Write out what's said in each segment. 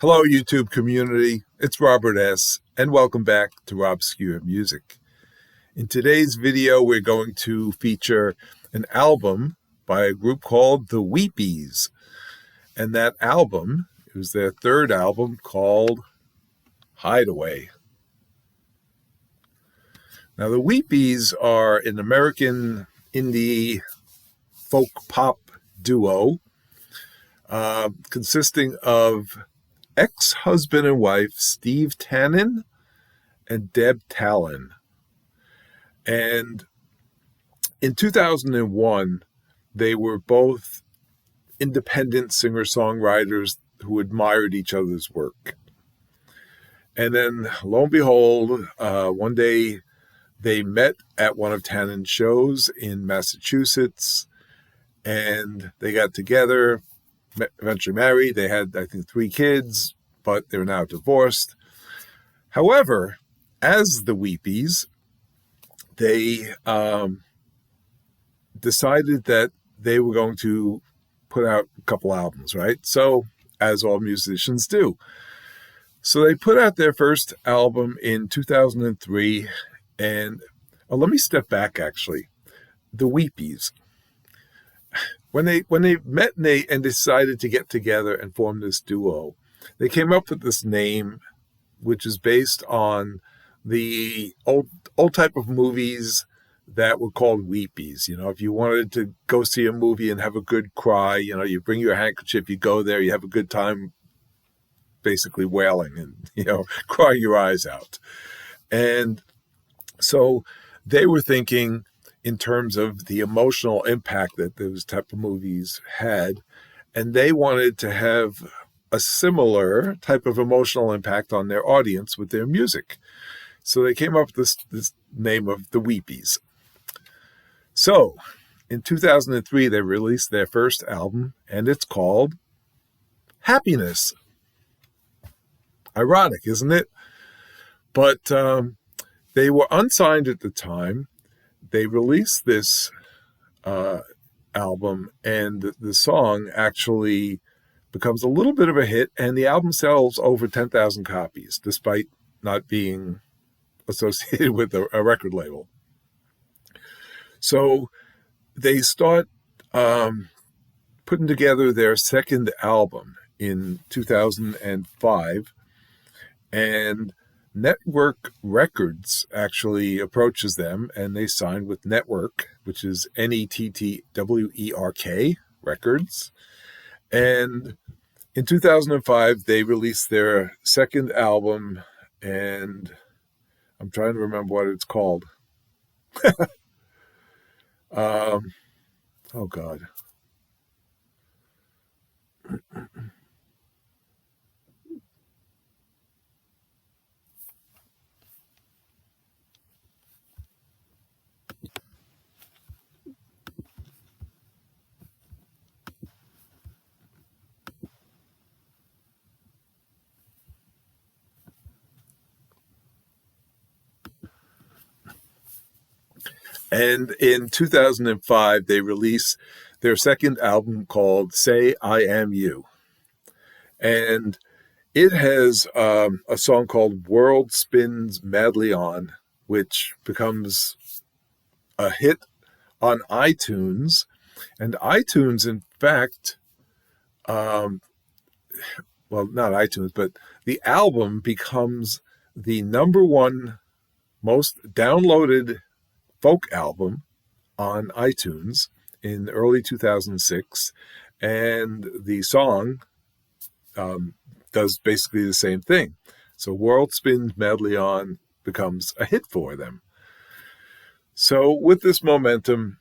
Hello, YouTube community. It's Robert S., and welcome back to RobScure Music. In today's video, we're going to feature an album by a group called the Weepies. And that album is their third album called Hideaway. Now, the Weepies are an American indie folk pop duo consisting of ex-husband and wife Steve Tannen and Deb Talan. And in 2001, they were both independent singer-songwriters who admired each other's work. And then, lo and behold, one day they met at one of Tannen's shows in Massachusetts, and they got together, eventually married. They had, I think, 3 kids, but they're now divorced. However, as the Weepies, they decided that they were going to put out a couple albums, right? So, as all musicians do. So they put out their first album in 2003, and let me step back, actually. The Weepies. When they met and decided to get together and form this duo, they came up with this name, which is based on the old type of movies that were called Weepies. You know, if you wanted to go see a movie and have a good cry, you know, you bring your handkerchief, you go there, you have a good time, basically wailing and, you know, crying your eyes out. And so they were thinking in terms of the emotional impact that those type of movies had, and they wanted to have a similar type of emotional impact on their audience with their music. So they came up with this name of the Weepies. So in 2003, they released their first album, and it's called Happiness. Ironic, isn't it? But they were unsigned at the time. They released this album, and the song actually becomes a little bit of a hit, and the album sells over 10,000 copies, despite not being associated with a record label. So they start putting together their second album in 2005, and Network Records actually approaches them, and they sign with Network, which is Nettwerk Records. And in 2005, they released their second album, and I'm trying to remember what it's called. Oh, God. And in 2005, they released their second album called Say I Am You. And it has a song called World Spins Madly On, which becomes a hit on iTunes. And iTunes, in fact, well, not iTunes, but the album becomes the #1 most downloaded folk album on iTunes in early 2006, and the song does basically the same thing. So World Spins Madly On becomes a hit for them. So with this momentum,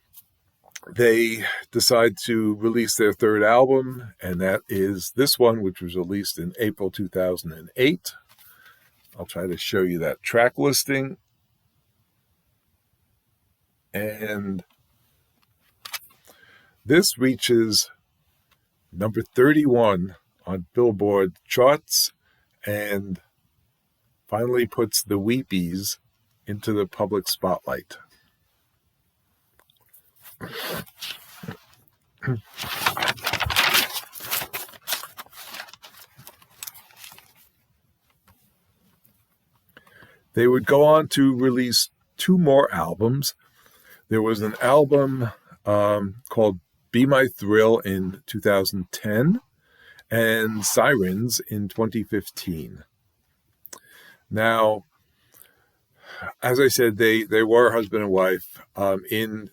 they decide to release their third album, and that is this one, which was released in April 2008. I'll try to show you that track listing. And this reaches number 31 on Billboard charts and finally puts the Weepies into the public spotlight. They would go on to release 2 more albums. There was an album called Be My Thrill in 2010 and Sirens in 2015. Now, as I said, they were husband and wife. In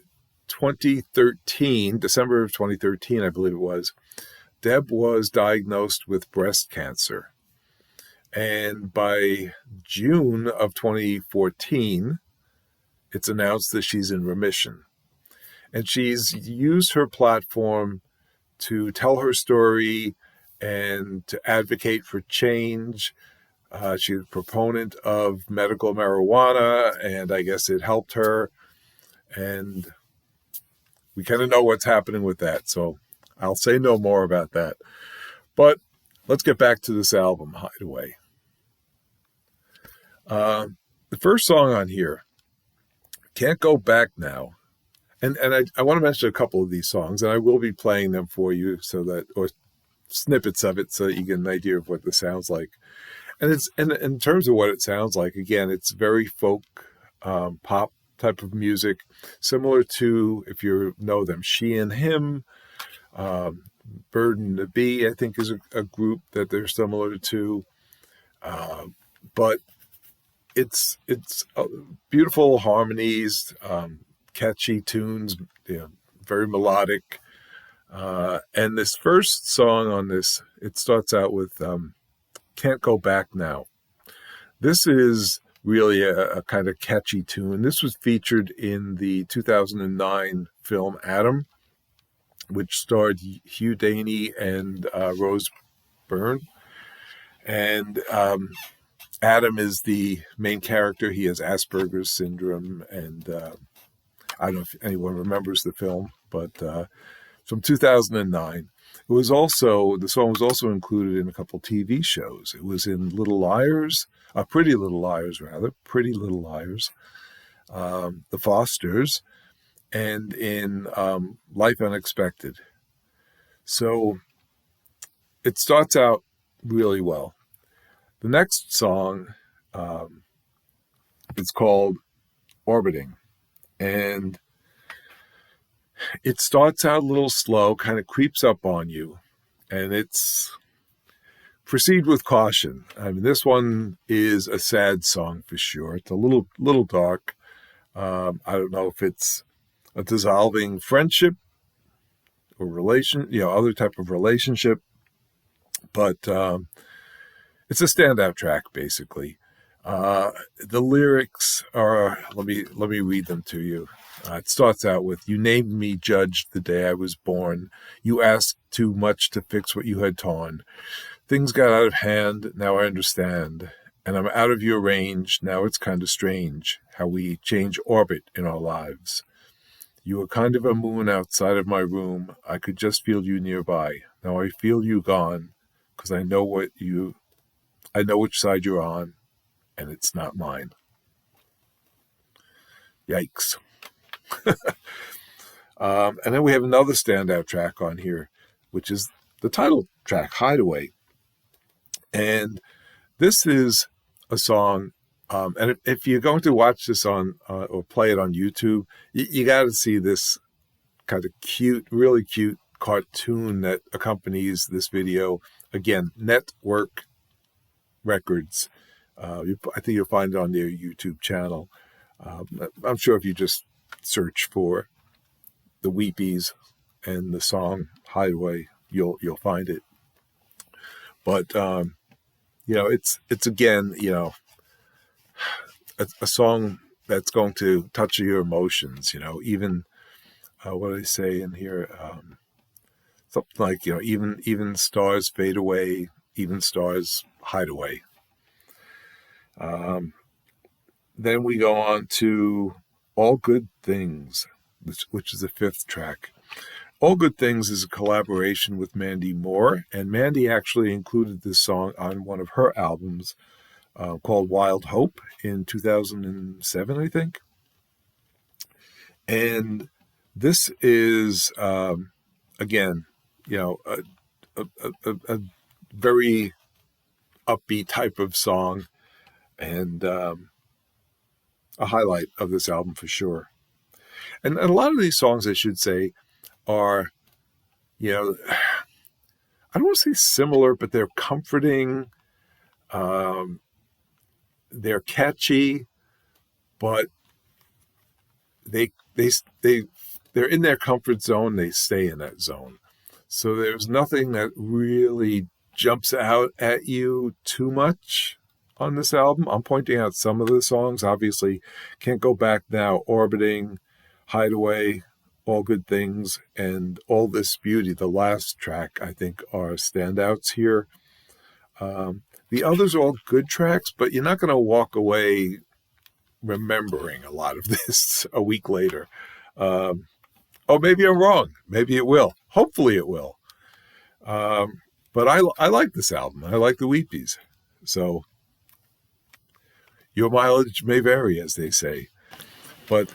2013, December of 2013, I believe it was, Deb was diagnosed with breast cancer. And by June of 2014, it's announced that she's in remission. And she's used her platform to tell her story and to advocate for change. She's a proponent of medical marijuana, and I guess it helped her. And we kind of know what's happening with that, so I'll say no more about that. But let's get back to this album, Hideaway. The first song on here, Can't Go Back Now. And I want to mention a couple of these songs, and I will be playing them for you or snippets of it so that you get an idea of what this sounds like. And it's in terms of what it sounds like, again, it's very folk pop type of music, similar to, if you know them, She and Him, Bird and the Bee, I think is a group that they're similar to. But it's beautiful harmonies, catchy tunes, very melodic. And this first song on this, it starts out with Can't Go Back Now. This is really a kind of catchy tune. This was featured in the 2009 film Adam, which starred Hugh Daney and Rose Byrne. And Adam is the main character. He has Asperger's syndrome, and I don't know if anyone remembers the film, but from 2009. The song was also included in a couple TV shows. It was in Pretty Little Liars, The Fosters, and in Life Unexpected. So it starts out really well. The next song is called Orbiting, and it starts out a little slow, kind of creeps up on you, and it's proceed with caution. I mean, this one is a sad song for sure. It's a little dark. I don't know if it's a dissolving friendship or other type of relationship, but it's a standout track, basically. The lyrics are, let me read them to you. It starts out with, "You named me judge the day I was born. You asked too much to fix what you had torn. Things got out of hand, now I understand. And I'm out of your range, now it's kind of strange how we change orbit in our lives. You were kind of a moon outside of my room. I could just feel you nearby. Now I feel you gone, because I know which side you're on, and it's not mine." Yikes. And then we have another standout track on here, which is the title track, Hideaway. And this is a song, and if you're going to watch this on or play it on YouTube, you got to see this kind of really cute cartoon that accompanies this video. Again, Network Records. I think you'll find it on their YouTube channel. I'm sure if you just search for the Weepies and the song Hideaway, you'll find it. But it's again, a song that's going to touch your emotions. Even what do they say in here? Something like even stars fade away, even stars hide away. Then we go on to All Good Things, which is the 5th track. All Good Things is a collaboration with Mandy Moore, and Mandy actually included this song on one of her albums called Wild Hope in 2007, I think. And this is, again, a very upbeat type of song. And a highlight of this album for sure. And a lot of these songs, I should say, are, I don't want to say similar, but they're comforting. They're catchy, but they're in their comfort zone. They stay in that zone. So there's nothing that really jumps out at you too much on this album. I'm pointing out some of the songs. Obviously, Can't Go Back Now, Orbiting, Hideaway, All Good Things, and All This Beauty, the last track, I think, are standouts here. The others are all good tracks, but you're not going to walk away remembering a lot of this a week later. Oh, maybe I'm wrong. Maybe it will. Hopefully it will. But I like this album. I like the Weepies. So your mileage may vary, as they say. But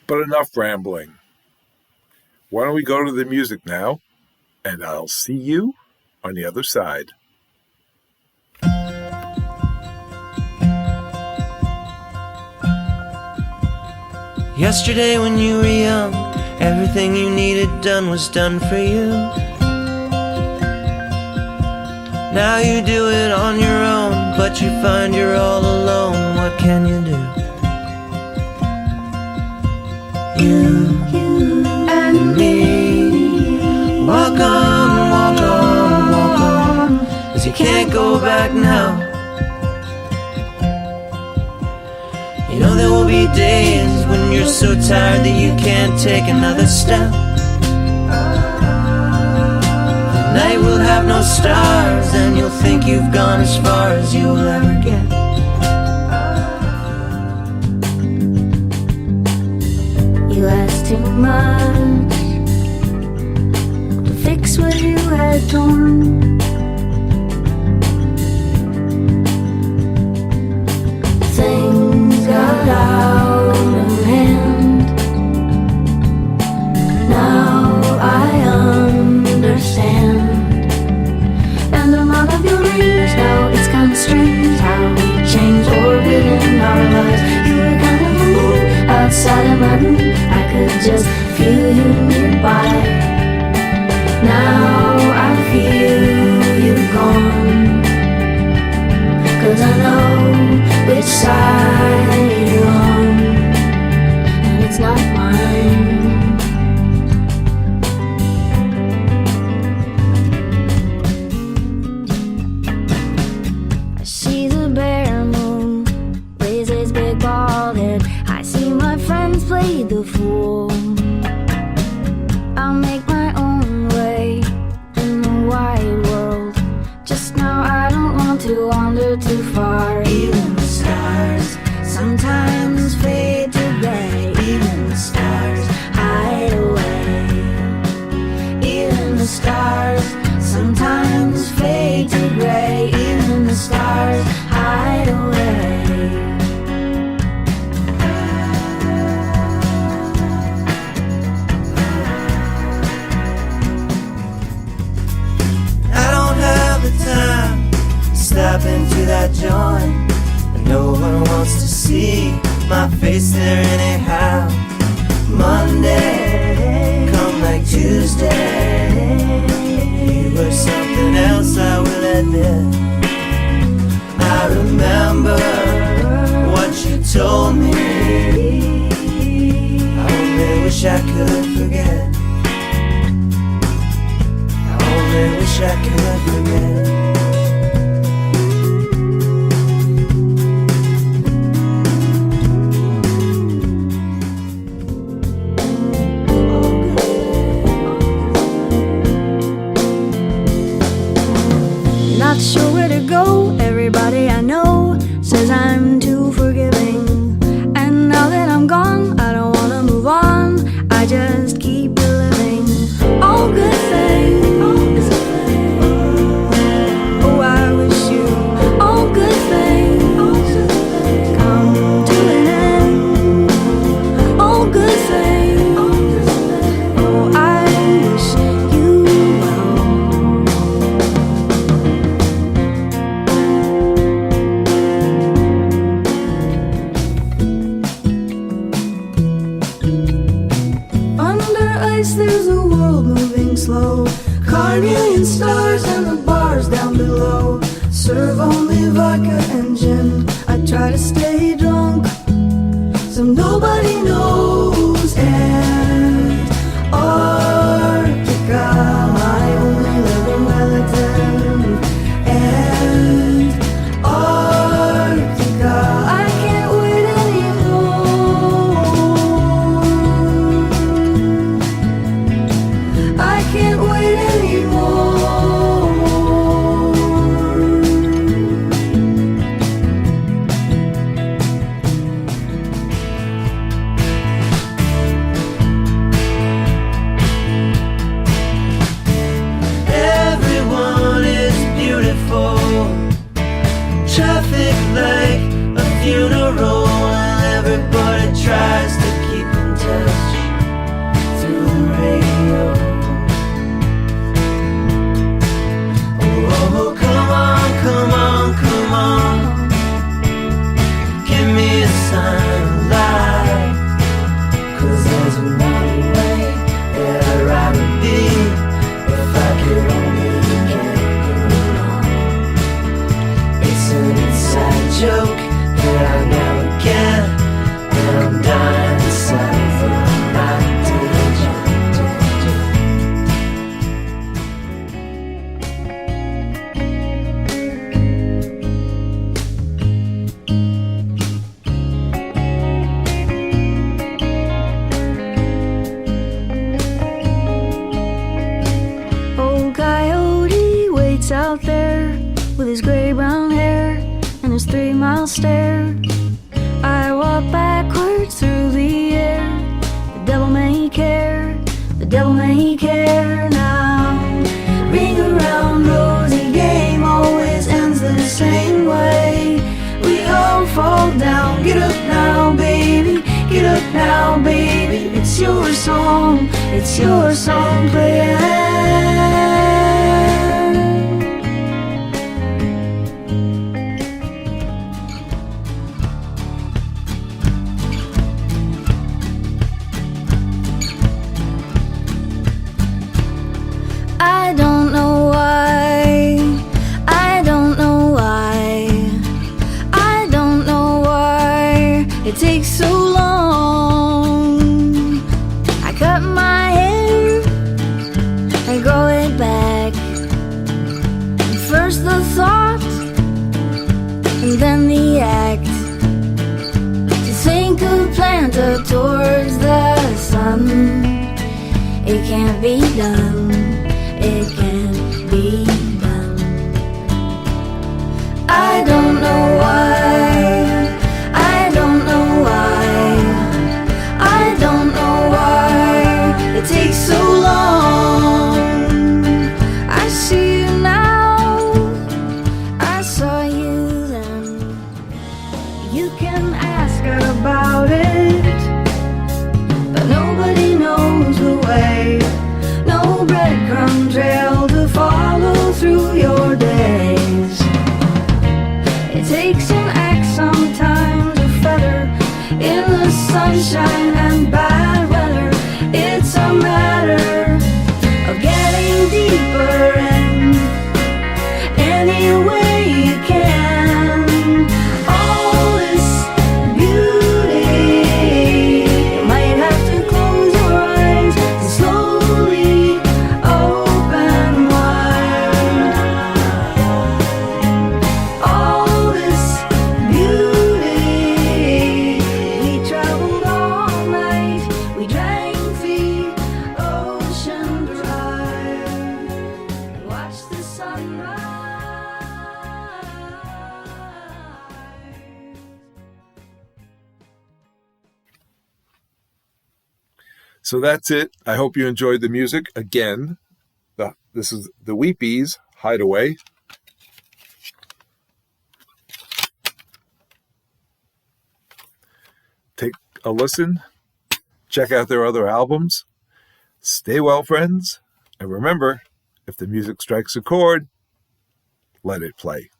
enough rambling. Why don't we go to the music now? And I'll see you on the other side. Yesterday when you were young, everything you needed done was done for you. Now you do it on your own, but you find you're all alone. What can you do? You and me, walk on, walk on, walk on, 'cause you can't go back now. You know there will be days when you're so tired that you can't take another step. The night will have no stars, and you'll think you've gone as far as you will ever get. You asked too much to fix what you had torn. Things got out of hand. Now I understand. And I'm out of your reach now. It's kinda strange how we changed orbit in our lives. You were kind of a moon outside of my room. I could just feel you nearby. Now I feel you gone. 'Cause I know which side you're on, and it's not mine. I see the bare moon raise his big bald head. I see my friends play the fool. I'll make my own way in the wide world. Just now I don't want to wander too far. Even the stars sometimes fade to gray. Even the stars hide away. Even the stars sometimes fade to gray. Even the stars hide away. I don't have the time to stop into that joint, and no one wants to see my face there anyhow. Monday, come like Tuesday, you were something else, I will admit. I remember what you told me. I only wish I could forget. I only wish I could forget. Not sure where to go. Everybody I know says I'm too forgiving. And now that I'm gone, I don't wanna move on. I just keep living. All good things. Oh, I wish you all good things come to an end. All good things. Oh, I wish you well. flow. Carnelian stars and the bars down below serve only vodka and gin. I try to stay drunk so nobody knows. Antarctica, my only living relative. Antarctica, I can't wait anymore. I can't wait anymore. Everyone is beautiful. Traffic like a funeral, and everybody tries to keep in touch through the radio. Oh, come on, come on, come on. Give me a sign of life, 'cause there's another way that I'd rather be if I could only get along. It's an inside joke that I never get, and I'm dying inside for a night to Old coyote waits out there with his gray-brown hair and his 3-mile stare. I walk backwards through the air. The devil may care, the devil may care now. Ring around rosy game always ends the same way. We all fall down. Get up now, baby. Get up now, baby. It's your song. It's your song playing. I don't know why. I don't know why. I don't know why it takes so long. I cut my hair, I grow it back. First the thought, and then the act. To think of plant up towards the sun, it can't be done. It can't be done. I don't know why. I don't know why. I don't know why it takes so long. I see you now. I saw you then. You can ask her about it, but nobody knows the way. No breadcrumb trail to follow through your days. It takes an axe sometimes, a feather in the sunshine and bad weather. It's a matter of getting deeper in any way you can. All this beauty, you might have to close your eyes and slowly open wide. All this beauty, we traveled all night, we drank the ocean dry, watched the sunrise. So that's it. I hope you enjoyed the music. Again, this is the Weepies, Hideaway. Take a listen. Check out their other albums. Stay well, friends. And remember, if the music strikes a chord, let it play.